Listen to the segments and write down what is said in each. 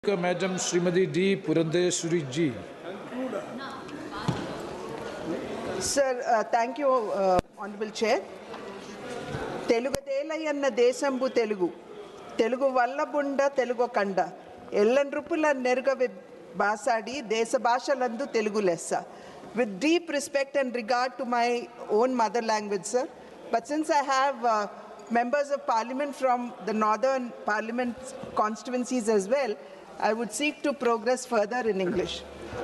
Speaker, Madam Srimati D. Purandeswari Ji. Sir, thank you, Honorable Chair. Telugu Telayanna Desambu Telugu. Telugu Vallabunda Telugu Kanda. Ellandrupula Nerga Basadi, Desa Bashalandu Telugu Lessa. With deep respect and regard to my own mother language, sir. But since I have members of parliament from the northern parliament constituencies as well, I would seek to progress further in English.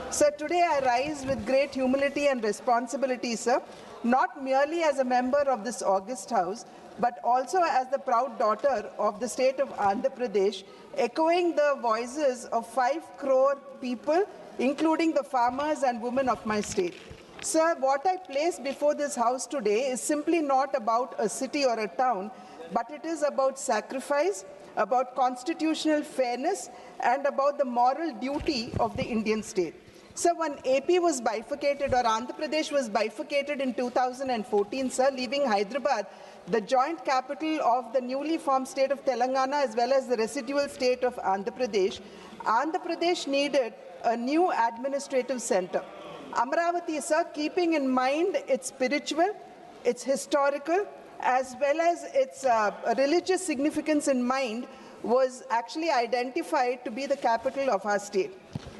Sir, today I rise with great humility and responsibility, sir, not merely as a member of this august house, but also as the proud daughter of the state of Andhra Pradesh, echoing the voices of 5 crore people, including the farmers and women of my state. Sir, what I place before this house today is simply not about a city or a town, but it is about sacrifice, about constitutional fairness, and about the moral duty of the Indian state. Sir, when AP was bifurcated, or Andhra Pradesh was bifurcated in 2014, sir, leaving Hyderabad, the joint capital of the newly formed state of Telangana as well as the residual state of Andhra Pradesh needed a new administrative center. Amaravati, sir, keeping in mind its spiritual, its historical, as well as its religious significance in mind, was actually identified to be the capital of our state.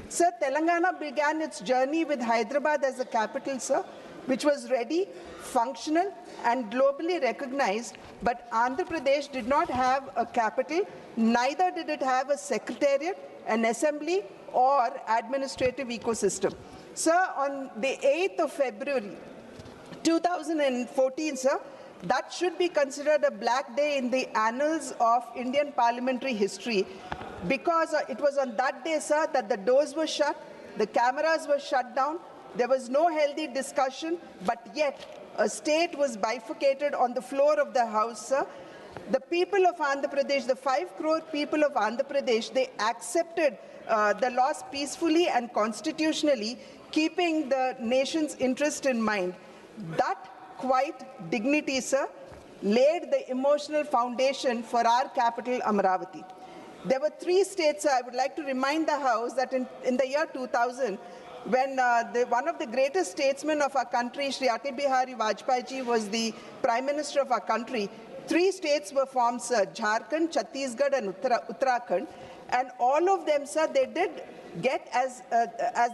Sir, Telangana began its journey with Hyderabad as a capital, sir, which was ready, functional, and globally recognized, but Andhra Pradesh did not have a capital, neither did it have a secretariat, an assembly, or administrative ecosystem. Sir, on the 8th of February 2014, sir, that should be considered a black day in the annals of Indian parliamentary history, because it was on that day, sir, that the doors were shut, the cameras were shut down, there was no healthy discussion, but yet a state was bifurcated on the floor of the house, sir. The people of Andhra Pradesh, the 5 crore people of Andhra Pradesh, they accepted the laws peacefully and constitutionally, keeping the nation's interest in mind. That quiet dignity, sir, laid the emotional foundation for our capital, Amaravati. There were 3 states, sir. I would like to remind the House that in the year 2000, when one of the greatest statesmen of our country, Shri Atal Bihari Vajpayee ji, was the Prime Minister of our country, 3 states were formed, sir: Jharkhand, Chhattisgarh, and Uttarakhand. And all of them, sir, they did get as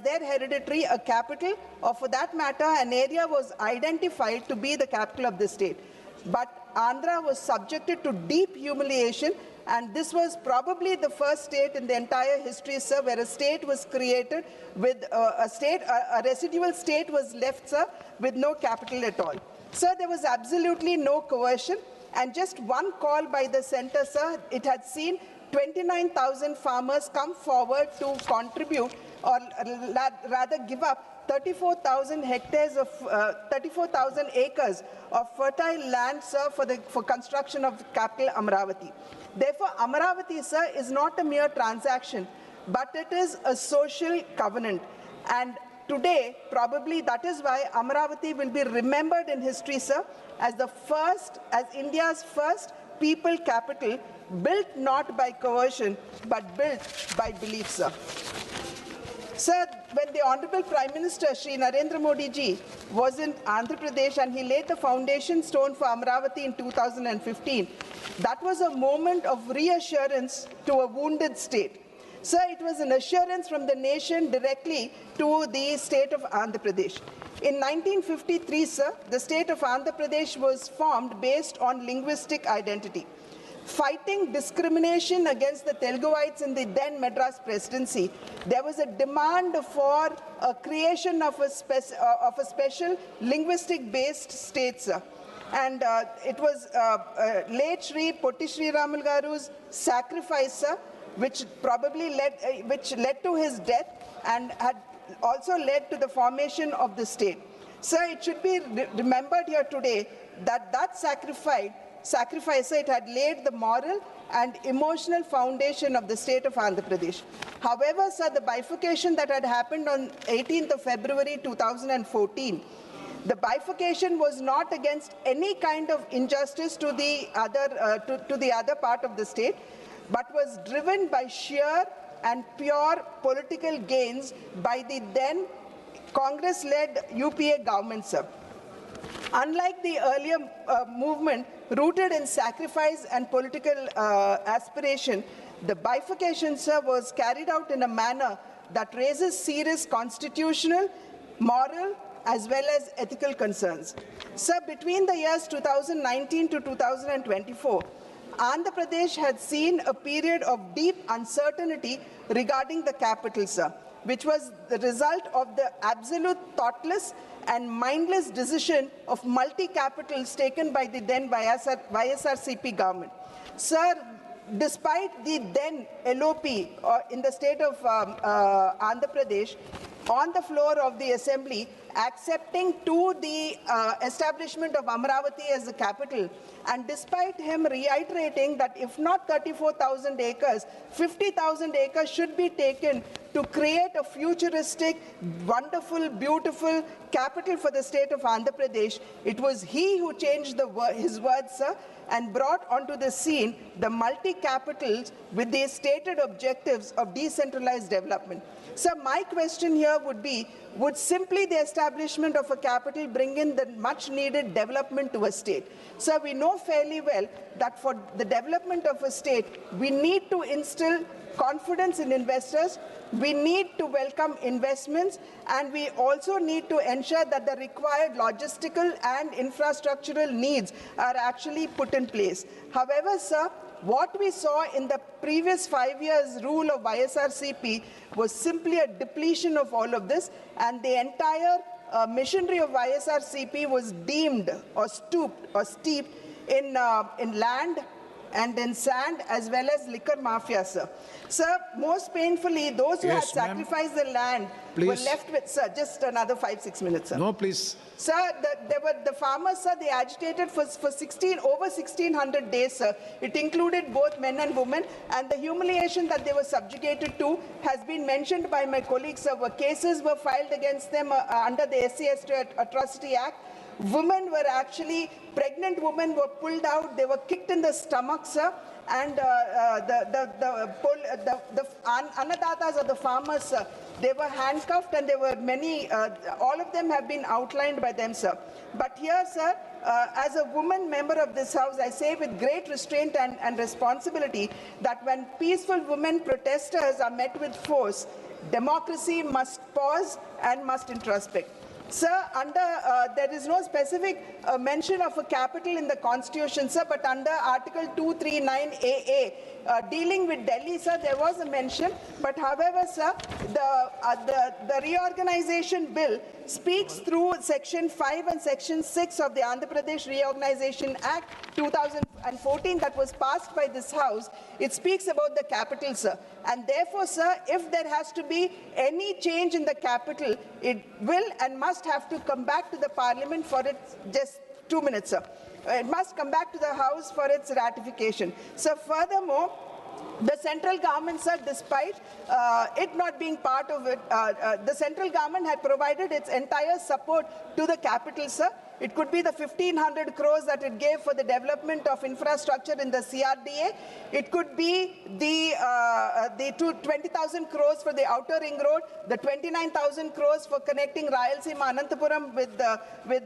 their hereditary a capital, or for that matter, an area was identified to be the capital of the state. But Andhra was subjected to deep humiliation, and this was probably the first state in the entire history, sir, where a state was created with a residual state was left, sir, with no capital at all. Sir, there was absolutely no coercion, and just one call by the center, sir, it had seen 29,000 farmers come forward to contribute, or rather give up 34,000 hectares of 34,000 acres of fertile land, sir, for construction of capital Amaravati. Therefore, Amaravati, sir, is not a mere transaction, but it is a social covenant. And today, probably that is why Amaravati will be remembered in history, sir, as India's first people capital, built not by coercion, but built by belief, sir. Sir, when the Honorable Prime Minister, Shri Narendra Modi ji, was in Andhra Pradesh and he laid the foundation stone for Amaravati in 2015, that was a moment of reassurance to a wounded state. Sir, it was an assurance from the nation directly to the state of Andhra Pradesh. In 1953, sir, the state of Andhra Pradesh was formed based on linguistic identity. Fighting discrimination against the Teluguites in the then Madras presidency, there was a demand for a creation of a special linguistic-based state, sir. And it was late Shri Potti Sri Ramal Garu's sacrifice, sir, which probably led to his death and had also led to the formation of the state. Sir, it should be remembered here today that sacrifice, it had laid the moral and emotional foundation of the state of Andhra Pradesh. However, sir, the bifurcation that had happened on 18th of February 2014, the bifurcation was not against any kind of injustice to the other part of the state, but was driven by sheer and pure political gains by the then Congress-led UPA government, sir. Unlike the earlier movement rooted in sacrifice and political aspiration, the bifurcation, sir, was carried out in a manner that raises serious constitutional, moral, as well as ethical concerns. Sir, between the years 2019 to 2024, Andhra Pradesh had seen a period of deep uncertainty regarding the capital, sir, which was the result of the absolute thoughtless and mindless decision of multi-capitals taken by the then YSRCP government. Sir, despite the then LOP in the state of Andhra Pradesh, on the floor of the assembly, accepting to the establishment of Amaravati as the capital, and despite him reiterating that if not 34,000 acres, 50,000 acres should be taken to create a futuristic, wonderful, beautiful capital for the state of Andhra Pradesh, it was he who changed his words, sir, and brought onto the scene the multi-capitals with the stated objectives of decentralized development. So my question here would be, would simply the establishment of a capital bring in the much needed development to a state? So we know fairly well that for the development of a state, we need to instill confidence in investors, we need to welcome investments, and we also need to ensure that the required logistical and infrastructural needs are actually put in place. However, sir, what we saw in the previous 5 years' rule of YSRCP was simply a depletion of all of this, and the entire machinery of YSRCP was deemed or steeped in land and in sand as well as liquor mafia, sir. Sir, most painfully, those who had sacrificed the land were left with, sir, just another 5-6 minutes, sir. No, please. Sir, the farmers, sir, they agitated for over 1,600 days, sir. It included both men and women, and the humiliation that they were subjugated to has been mentioned by my colleagues, sir. Cases were filed against them under the SC/ST Atrocity Act. Women were actually, pregnant women were pulled out, they were kicked in the stomach, sir, and the annadatas or the farmers, sir, they were handcuffed, and there were many, all of them have been outlined by them, sir. But here, sir, as a woman member of this house, I say with great restraint and responsibility that when peaceful women protesters are met with force, democracy must pause and must introspect. Sir, there is no specific mention of a capital in the Constitution, sir, but under Article 239AA, dealing with Delhi, sir, there was a mention. But however, sir, the reorganization bill speaks through Section 5 and Section 6 of the Andhra Pradesh Reorganization Act 2014 that was passed by this House. It speaks about the capital, sir. And therefore, sir, if there has to be any change in the capital, it will and must have to come back to the Parliament for its, just 2 minutes, sir. It must come back to the House for its ratification. So furthermore, the central government, sir, despite it not being part of it, the central government had provided its entire support to the capital, sir. It could be the 1,500 crores that it gave for the development of infrastructure in the CRDA. It could be the 20,000 crores for the outer ring road, the 29,000 crores for connecting Rayalaseema Anantapuram with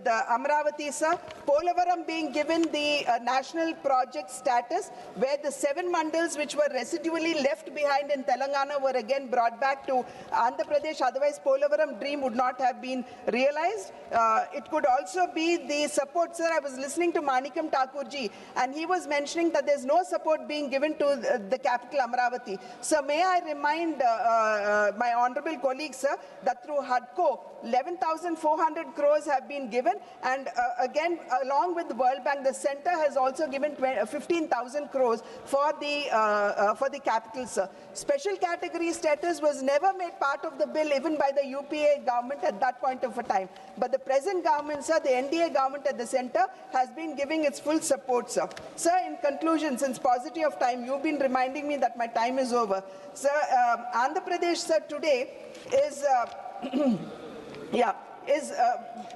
Amaravati, sir. Polavaram being given the national project status, where the 7 mandals which were residually left behind in Telangana were again brought back to Andhra Pradesh. Otherwise, Polavaram dream would not have been realized. It could also be the support, sir. I was listening to Manikam Thakurji, and he was mentioning that there's no support being given to the capital Amaravati. So may I remind my honorable colleagues, sir, that through HUDCO, 11,400 crores have been given, and again, along with the World Bank, the center has also given 15,000 crores for the capital, sir. Special category status was never made part of the bill, even by the UPA government at that point of a time. But the present government, sir, the NDA government at the center, has been giving its full support, sir. Sir, in conclusion, since paucity of time, you've been reminding me that my time is over. Sir, Andhra Pradesh, sir, today is,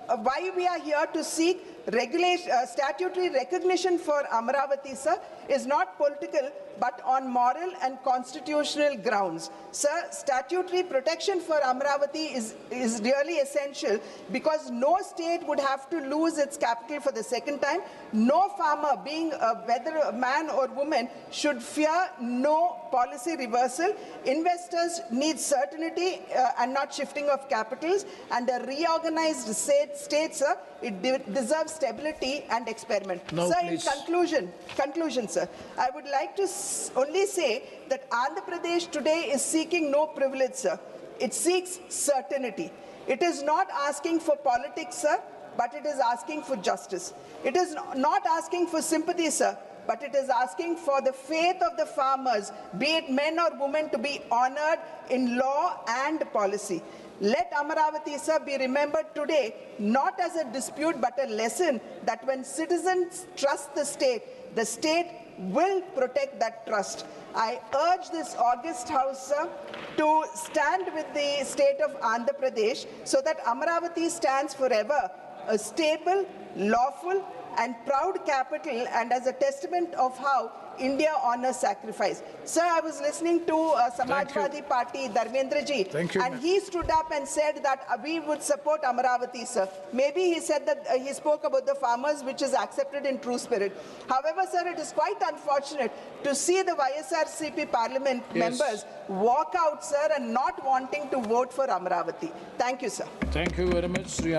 why we are here to seek Statutory recognition for Amaravati, sir, is not political but on moral and constitutional grounds. Sir, statutory protection for Amaravati is really essential because no state would have to lose its capital for the second time. No farmer, being whether a man or woman, should fear no policy reversal. Investors need certainty and not shifting of capitals, and a reorganized state, sir, it deserves stability and experiment. Now, sir, please. in conclusion, sir, I would like to only say that Andhra Pradesh today is seeking no privilege, sir. It seeks certainty. It is not asking for politics, sir, but it is asking for justice. It is not asking for sympathy, sir, but it is asking for the faith of the farmers, be it men or women, to be honored in law and policy. Let Amaravati, sir, be remembered today not as a dispute but a lesson that when citizens trust the state will protect that trust. I urge this august House, sir, to stand with the state of Andhra Pradesh so that Amaravati stands forever a stable, lawful and proud capital, and as a testament of how India honors sacrifice. Sir, I was listening to Samajwadi Party, Dharmendra ji, and he stood up and said that we would support Amaravati, sir. Maybe he said that he spoke about the farmers, which is accepted in true spirit. However, sir, it is quite unfortunate to see the YSRCP parliament members walk out, sir, and not wanting to vote for Amaravati. Thank you, sir. Thank you very much, Sri